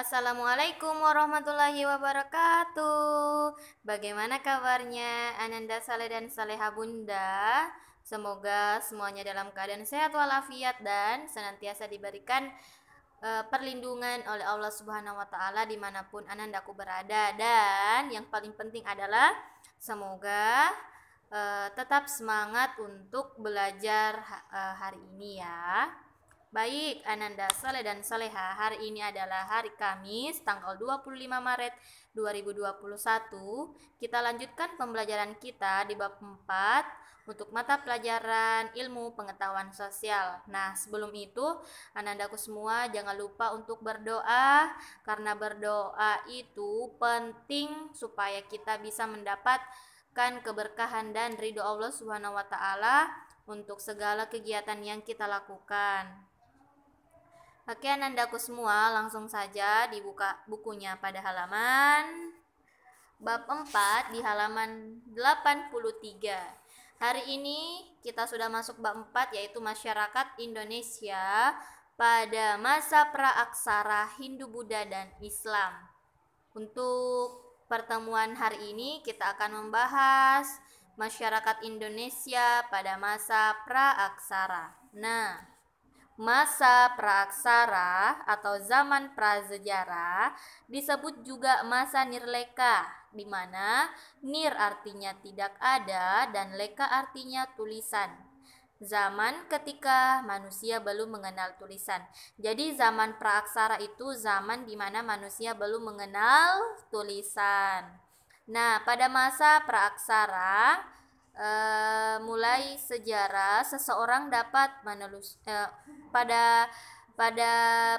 Assalamualaikum warahmatullahi wabarakatuh. Bagaimana kabarnya Ananda Saleh dan Saleha Bunda? Semoga semuanya dalam keadaan sehat walafiat dan senantiasa diberikan perlindungan oleh Allah Subhanahu wa taala dimanapun Anandaku berada. Dan yang paling penting adalah semoga tetap semangat untuk belajar hari ini ya. Baik, Ananda Saleh dan Saleha, hari ini adalah hari Kamis, tanggal 25 Maret 2021. Kita lanjutkan pembelajaran kita di bab 4 untuk mata pelajaran ilmu pengetahuan sosial. Nah, sebelum itu, Anandaku semua jangan lupa untuk berdoa, karena berdoa itu penting supaya kita bisa mendapatkan keberkahan dan ridho Allah Subhanahu wa taala untuk segala kegiatan yang kita lakukan. Oke, Anandaku semua, langsung saja dibuka bukunya pada halaman bab 4 di halaman 83. Hari ini kita sudah masuk bab 4, yaitu masyarakat Indonesia pada masa praaksara Hindu, Buddha, dan Islam. Untuk pertemuan hari ini kita akan membahas masyarakat Indonesia pada masa praaksara. Nah, masa praaksara atau zaman prasejarah disebut juga masa nirleka, di mana nir artinya tidak ada dan leka artinya tulisan. Zaman ketika manusia belum mengenal tulisan. Jadi zaman praaksara itu zaman di mana manusia belum mengenal tulisan. Nah, pada masa praaksara mulai sejarah seseorang dapat pada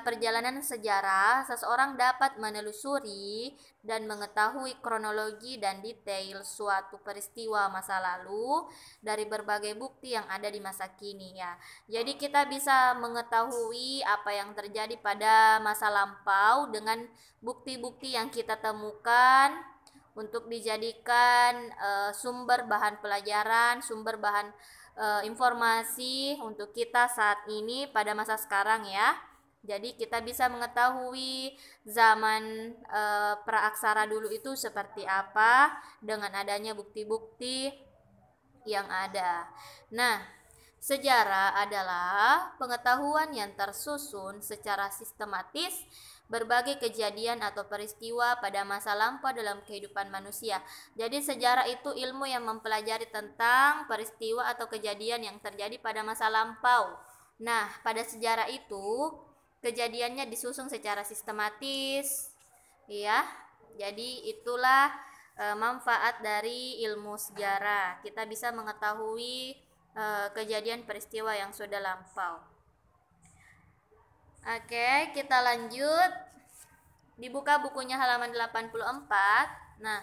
perjalanan sejarah seseorang dapat menelusuri dan mengetahui kronologi dan detail suatu peristiwa masa lalu dari berbagai bukti yang ada di masa kini ya. Jadi kita bisa mengetahui apa yang terjadi pada masa lampau dengan bukti-bukti yang kita temukan untuk dijadikan sumber bahan pelajaran, sumber bahan informasi untuk kita saat ini pada masa sekarang ya. Jadi kita bisa mengetahui zaman praaksara dulu itu seperti apa dengan adanya bukti-bukti yang ada. Nah, sejarah adalah pengetahuan yang tersusun secara sistematis berbagai kejadian atau peristiwa pada masa lampau dalam kehidupan manusia. Jadi sejarah itu ilmu yang mempelajari tentang peristiwa atau kejadian yang terjadi pada masa lampau. Nah, pada sejarah itu kejadiannya disusun secara sistematis, ya. Jadi itulah manfaat dari ilmu sejarah. Kita bisa mengetahui kejadian peristiwa yang sudah lampau. Oke, kita lanjut. Dibuka bukunya halaman 84. Nah,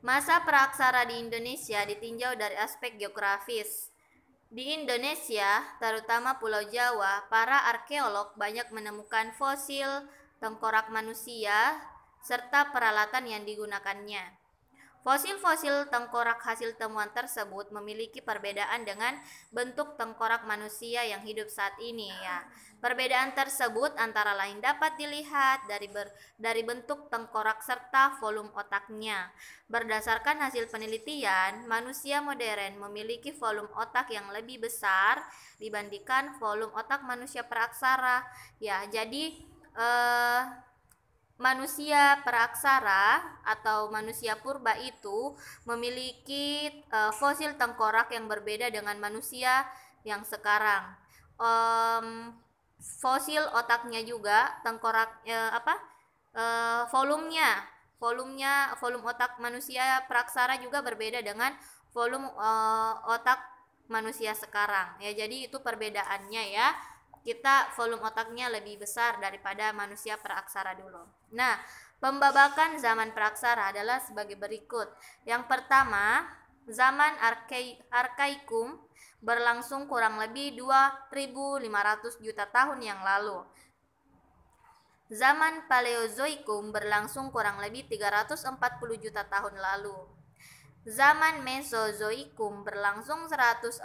masa praaksara di Indonesia ditinjau dari aspek geografis. Di Indonesia, terutama Pulau Jawa, para arkeolog banyak menemukan fosil tengkorak manusia serta peralatan yang digunakannya. Fosil-fosil tengkorak hasil temuan tersebut memiliki perbedaan dengan bentuk tengkorak manusia yang hidup saat ini ya. Perbedaan tersebut antara lain dapat dilihat dari bentuk tengkorak serta volume otaknya. Berdasarkan hasil penelitian, manusia modern memiliki volume otak yang lebih besar dibandingkan volume otak manusia praaksara. Ya, jadi manusia praaksara atau manusia purba itu memiliki fosil tengkorak yang berbeda dengan manusia yang sekarang. Fosil otaknya juga tengkorak volume otak manusia praaksara juga berbeda dengan volume otak manusia sekarang ya. Jadi itu perbedaannya ya. Kita volume otaknya lebih besar daripada manusia praaksara dulu. Nah, pembabakan zaman praaksara adalah sebagai berikut. Yang pertama, zaman Arkaikum berlangsung kurang lebih 2.500 juta tahun yang lalu. Zaman Paleozoikum berlangsung kurang lebih 340 juta tahun lalu. Zaman Mesozoikum berlangsung 140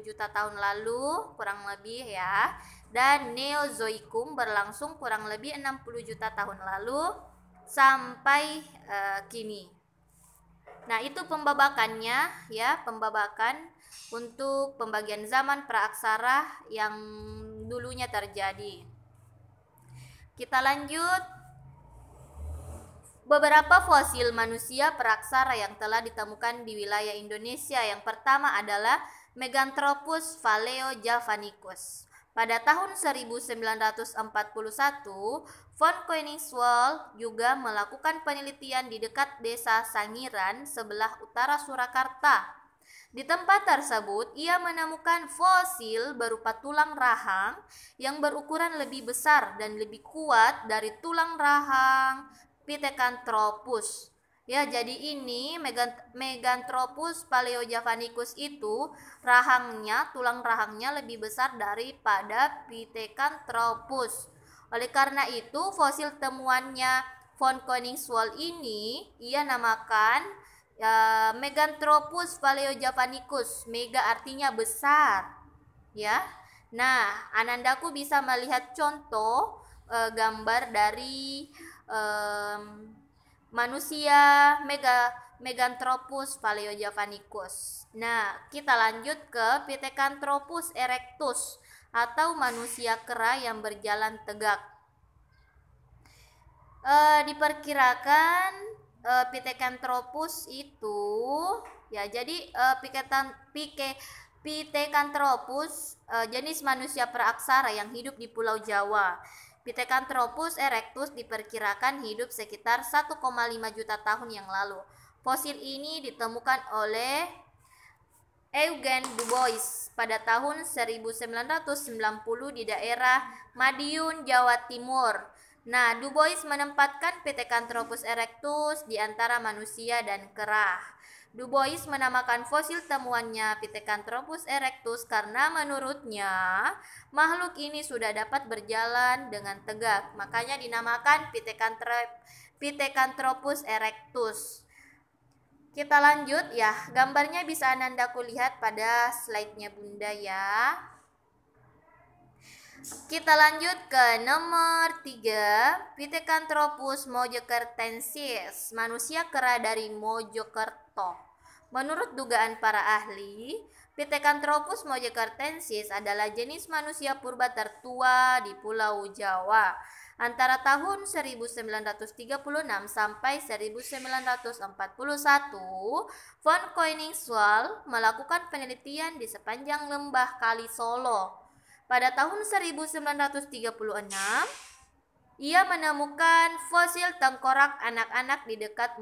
juta tahun lalu, kurang lebih ya. Dan Neozoikum berlangsung kurang lebih 60 juta tahun lalu sampai kini. Nah, itu pembabakannya ya, pembabakan untuk pembagian zaman praaksara yang dulunya terjadi. Kita lanjut. Beberapa fosil manusia praaksara yang telah ditemukan di wilayah Indonesia. Yang pertama adalah Meganthropus paleojavanicus. Pada tahun 1941, von Koenigswald juga melakukan penelitian di dekat desa Sangiran, sebelah utara Surakarta. Di tempat tersebut, ia menemukan fosil berupa tulang rahang yang berukuran lebih besar dan lebih kuat dari tulang rahang Pithecanthropus. Ya, jadi ini Meganthropus paleojavanicus itu tulang rahangnya lebih besar daripada Pithecanthropus. Oleh karena itu, fosil temuannya von Koenigswald ini ia namakan Meganthropus paleojavanicus. Mega artinya besar, ya. Nah, Anandaku bisa melihat contoh gambar dari manusia Meganthropus paleojavanicus. Nah, kita lanjut ke Pithecanthropus erectus atau manusia kera yang berjalan tegak. Diperkirakan Pithecanthropus itu ya, jadi Pithecanthropus jenis manusia praaksara yang hidup di Pulau Jawa. Pithecanthropus erectus diperkirakan hidup sekitar 1,5 juta tahun yang lalu. Fosil ini ditemukan oleh Eugene Dubois pada tahun 1990 di daerah Madiun, Jawa Timur. Nah, Dubois menempatkan Pithecanthropus erectus di antara manusia dan kera. Dubois menamakan fosil temuannya Pithecanthropus erectus karena menurutnya makhluk ini sudah dapat berjalan dengan tegak. Makanya dinamakan Pithecanthropus erectus. Kita lanjut ya, gambarnya bisa Anandaku lihat pada slide-nya Bunda ya. Kita lanjut ke nomor 3, Pithecanthropus mojokertensis, manusia kera dari Mojokerto. Menurut dugaan para ahli, Pithecanthropus mojokertensis adalah jenis manusia purba tertua di Pulau Jawa. Antara tahun 1936 sampai 1941, von Koenigswald melakukan penelitian di sepanjang lembah Kali Solo. Pada tahun 1936, ia menemukan fosil tengkorak anak-anak di dekat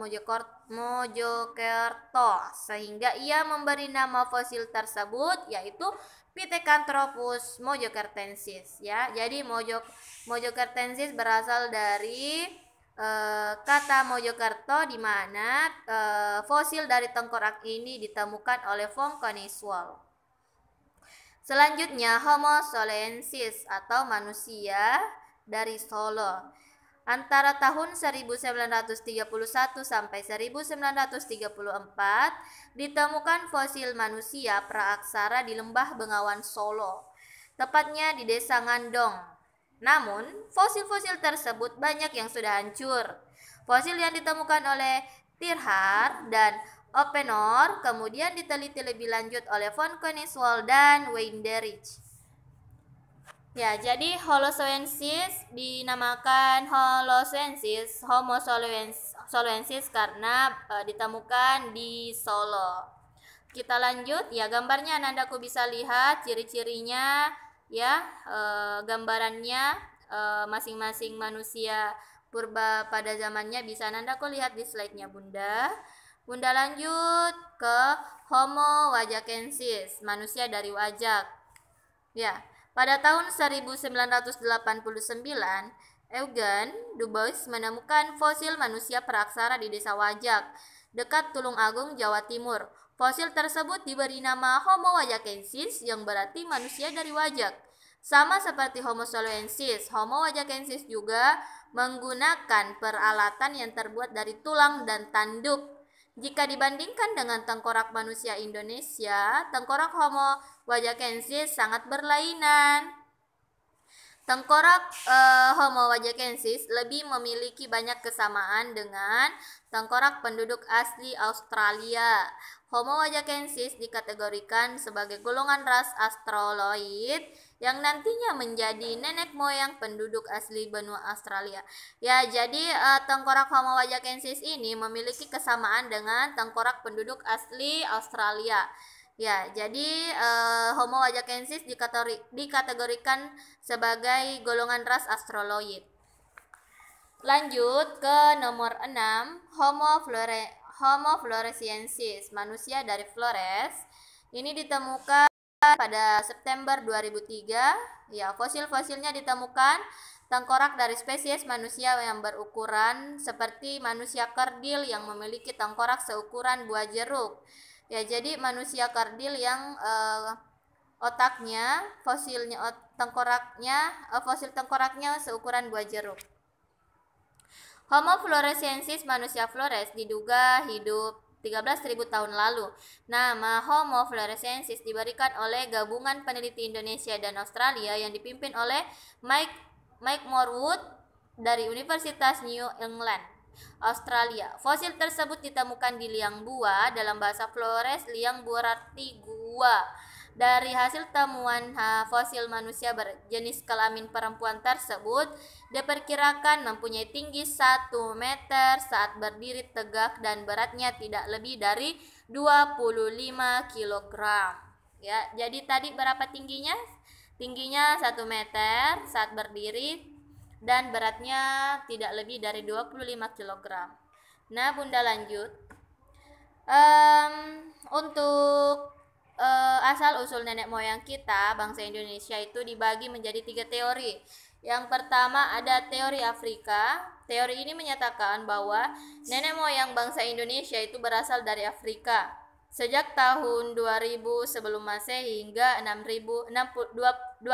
Mojokerto, sehingga ia memberi nama fosil tersebut yaitu Pithecanthropus mojokertensis ya. Jadi Mojokertensis berasal dari kata Mojokerto, di mana fosil dari tengkorak ini ditemukan oleh von Koenigswald. Selanjutnya Homo soloensis atau manusia dari Solo. Antara tahun 1931 sampai 1934 ditemukan fosil manusia praaksara di Lembah Bengawan Solo, tepatnya di Desa Ngandong. Namun, fosil-fosil tersebut banyak yang sudah hancur. Fosil yang ditemukan oleh Tirhar dan Oppenor kemudian diteliti lebih lanjut oleh von Koenigswald dan Weinderich. Ya, jadi Holozoensis dinamakan Holozoensis, Homo soloensis karena ditemukan di Solo. Kita lanjut ya, gambarnya Anandaku bisa lihat ciri-cirinya ya, gambarannya masing-masing manusia purba pada zamannya bisa Anandaku lihat di slide-nya Bunda. Bunda lanjut ke Homo wajakensis, manusia dari Wajak. Ya, pada tahun 1989, Eugene Dubois menemukan fosil manusia praaksara di Desa Wajak, dekat Tulung Agung, Jawa Timur. Fosil tersebut diberi nama Homo wajakensis yang berarti manusia dari Wajak. Sama seperti Homo soloensis, Homo wajakensis juga menggunakan peralatan yang terbuat dari tulang dan tanduk. Jika dibandingkan dengan tengkorak manusia Indonesia, tengkorak Homo wajakensis sangat berlainan. Tengkorak Homo wajakensis lebih memiliki banyak kesamaan dengan tengkorak penduduk asli Australia. Homo wajakensis dikategorikan sebagai golongan ras Australoid yang nantinya menjadi nenek moyang penduduk asli benua Australia. Ya, jadi tengkorak Homo wajakensis ini memiliki kesamaan dengan tengkorak penduduk asli Australia. Ya, jadi Homo wajakensis dikategorikan sebagai golongan ras Australoid. Lanjut ke nomor 6, Homo floresiensis, manusia dari Flores. Ini ditemukan pada September 2003. Ya, fosil-fosilnya ditemukan tengkorak dari spesies manusia yang berukuran seperti manusia kerdil yang memiliki tengkorak seukuran buah jeruk. Ya, jadi manusia kerdil yang otaknya, fosil tengkoraknya seukuran buah jeruk. Homo floresiensis, manusia Flores, diduga hidup 13.000 tahun lalu. Nama Homo floresiensis diberikan oleh gabungan peneliti Indonesia dan Australia yang dipimpin oleh Mike Morwood dari Universitas New England, Australia. Fosil tersebut ditemukan di liang buah. Dalam bahasa Flores, liang buah berarti gua. Dari hasil temuan fosil manusia berjenis kelamin perempuan tersebut diperkirakan mempunyai tinggi 1 meter saat berdiri tegak dan beratnya tidak lebih dari 25 kg. Ya, jadi tadi berapa tingginya? Tingginya 1 meter saat berdiri dan beratnya tidak lebih dari 25 kg. Nah, Bunda lanjut. Untuk asal-usul nenek moyang kita, bangsa Indonesia itu dibagi menjadi 3 teori. Yang pertama ada teori Afrika. Teori ini menyatakan bahwa nenek moyang bangsa Indonesia itu berasal dari Afrika. Sejak tahun 2000 sebelum Masehi hingga 200.000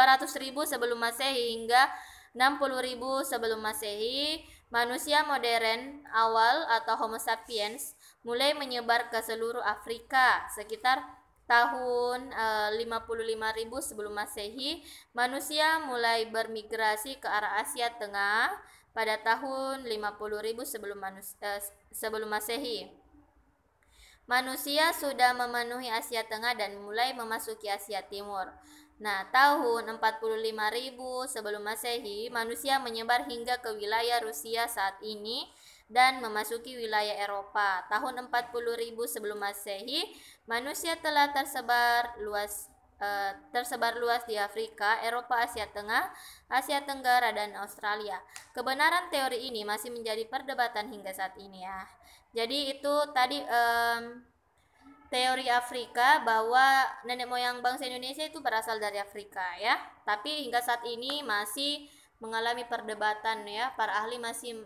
sebelum Masehi hingga 60.000 sebelum Masehi, manusia modern awal atau Homo sapiens mulai menyebar ke seluruh Afrika. Sekitar tahun 55.000 sebelum Masehi, manusia mulai bermigrasi ke arah Asia Tengah pada tahun 50.000 sebelum Masehi. Manusia sudah memenuhi Asia Tengah dan mulai memasuki Asia Timur. Nah, tahun 45.000 sebelum Masehi, manusia menyebar hingga ke wilayah Rusia saat ini dan memasuki wilayah Eropa. Tahun 40.000 sebelum Masehi, manusia telah tersebar luas di Afrika, Eropa, Asia Tengah, Asia Tenggara, dan Australia. Kebenaran teori ini masih menjadi perdebatan hingga saat ini ya. Jadi itu tadi teori Afrika, bahwa nenek moyang bangsa Indonesia itu berasal dari Afrika ya. Tapi hingga saat ini masih mengalami perdebatan ya. Para ahli masih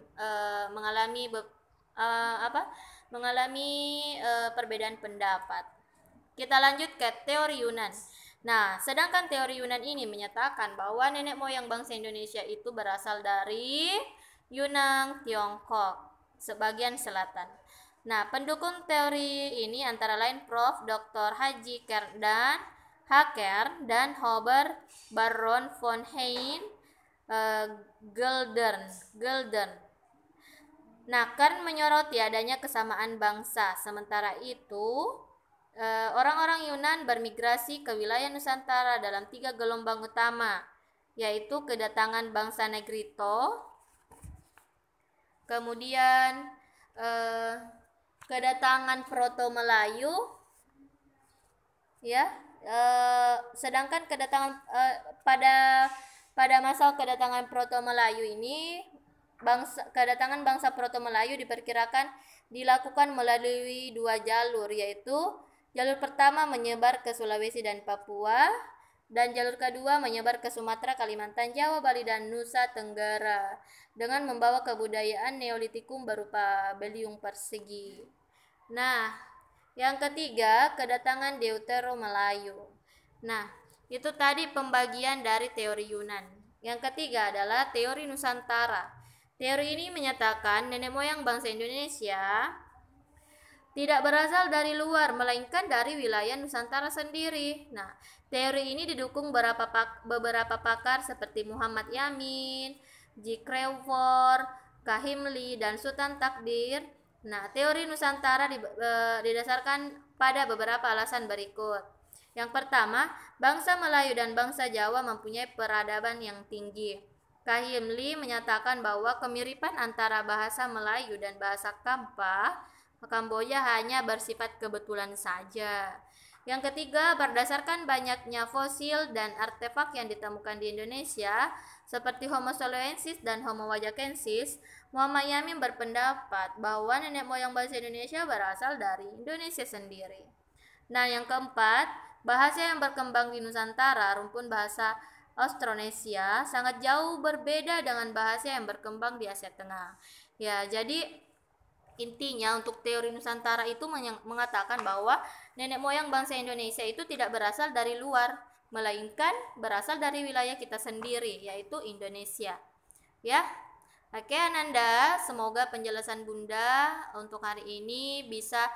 mengalami perbedaan pendapat. Kita lanjut ke teori Yunan. Nah, sedangkan teori Yunan ini menyatakan bahwa nenek moyang bangsa Indonesia itu berasal dari Yunan, Tiongkok, sebagian selatan. Nah, pendukung teori ini antara lain Prof. Dr. Haji Hacker dan Hubert Baron von Hein Geldern. Nah, kan menyoroti adanya kesamaan bangsa. Sementara itu, orang-orang Yunan bermigrasi ke wilayah Nusantara dalam 3 gelombang utama, yaitu kedatangan bangsa Negrito, kemudian kedatangan Proto Melayu, ya. Sedangkan pada masa kedatangan Proto Melayu ini, kedatangan bangsa Proto Melayu diperkirakan dilakukan melalui 2 jalur, yaitu jalur pertama menyebar ke Sulawesi dan Papua, dan jalur kedua menyebar ke Sumatera, Kalimantan, Jawa, Bali, dan Nusa Tenggara dengan membawa kebudayaan Neolitikum berupa beliung persegi. Nah, yang ketiga kedatangan Deutero Melayu. Nah, itu tadi pembagian dari teori Yunan. Yang ketiga adalah teori Nusantara. Teori ini menyatakan nenek moyang bangsa Indonesia tidak berasal dari luar, melainkan dari wilayah Nusantara sendiri. Nah, teori ini didukung beberapa pakar seperti Muhammad Yamin, J. Crevor, Kahim Lee, dan Sultan Takdir. Nah, teori Nusantara didasarkan pada beberapa alasan berikut. Yang pertama, bangsa Melayu dan bangsa Jawa mempunyai peradaban yang tinggi. Kahim Lee menyatakan bahwa kemiripan antara bahasa Melayu dan bahasa Kamboja hanya bersifat kebetulan saja. Yang ketiga, berdasarkan banyaknya fosil dan artefak yang ditemukan di Indonesia, seperti Homo soloensis dan Homo wajakensis, Muhammad Yamin berpendapat bahwa nenek moyang bahasa Indonesia berasal dari Indonesia sendiri. Nah, yang keempat, bahasa yang berkembang di Nusantara, rumpun bahasa Austronesia, sangat jauh berbeda dengan bahasa yang berkembang di Asia Tengah. Ya, jadi intinya untuk teori Nusantara itu mengatakan bahwa nenek moyang bangsa Indonesia itu tidak berasal dari luar, melainkan berasal dari wilayah kita sendiri, yaitu Indonesia. Ya. Oke Ananda, semoga penjelasan Bunda untuk hari ini bisa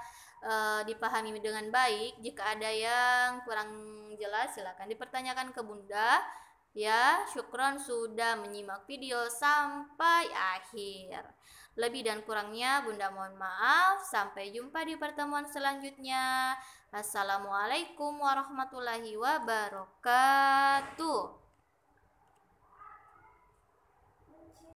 dipahami dengan baik. Jika ada yang kurang jelas silakan dipertanyakan ke Bunda. Ya, syukron sudah menyimak video sampai akhir. Lebih dan kurangnya Bunda mohon maaf. Sampai jumpa di pertemuan selanjutnya. Assalamualaikum warahmatullahi wabarakatuh.